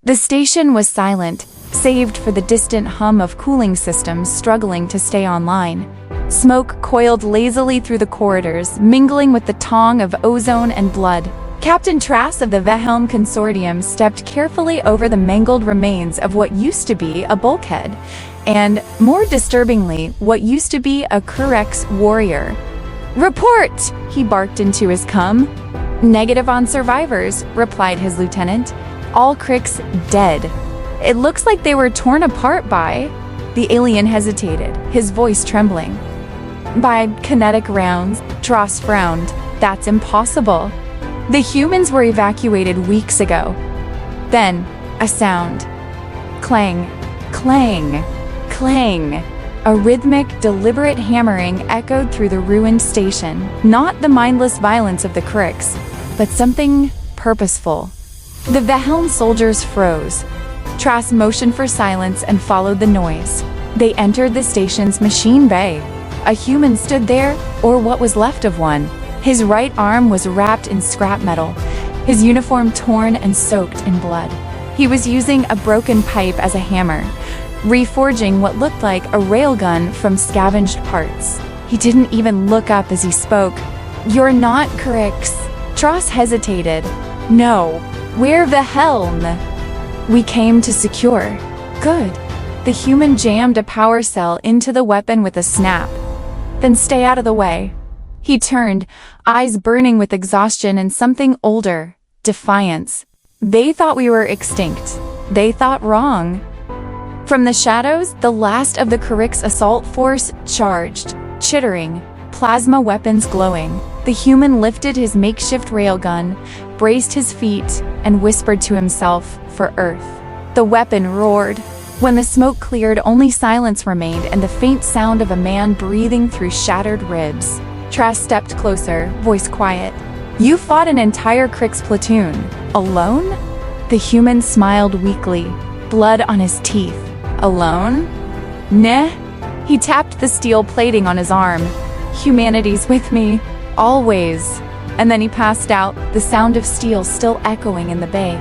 The station was silent, save for the distant hum of cooling systems struggling to stay online. Smoke coiled lazily through the corridors, mingling with the tong of ozone and blood. Captain Trask of the Vheln Consortium stepped carefully over the mangled remains of what used to be a bulkhead, and, more disturbingly, what used to be a Krix warrior. "Report!" he barked into his cum. "Negative on survivors," replied his lieutenant. "All Krix dead. It looks like they were torn apart by..." The alien hesitated, his voice trembling. "By kinetic rounds," Trask frowned. "That's impossible. The humans were evacuated weeks ago." Then, a sound. Clang, clang, clang. A rhythmic, deliberate hammering echoed through the ruined station. Not the mindless violence of the Krix, but something purposeful. The Vheln soldiers froze. Trask motioned for silence and followed the noise. They entered the station's machine bay. A human stood there, or what was left of one. His right arm was wrapped in scrap metal, his uniform torn and soaked in blood. He was using a broken pipe as a hammer, reforging what looked like a railgun from scavenged parts. He didn't even look up as he spoke. "You're not Krix." Trask hesitated. "No, we're Vheln. We came to secure." "Good." The human jammed a power cell into the weapon with a snap. "Then stay out of the way." He turned, eyes burning with exhaustion and something older, defiance. "They thought we were extinct. They thought wrong." From the shadows, the last of the Krix assault force charged, chittering, plasma weapons glowing. The human lifted his makeshift railgun, braced his feet, and whispered to himself for Earth. The weapon roared. When the smoke cleared, only silence remained and the faint sound of a man breathing through shattered ribs. Trask stepped closer, voice quiet. "You fought an entire Krix platoon. Alone?" The human smiled weakly, blood on his teeth. "Alone? Nah." He tapped the steel plating on his arm. "Humanity's with me, always." And then he passed out, the sound of steel still echoing in the bay.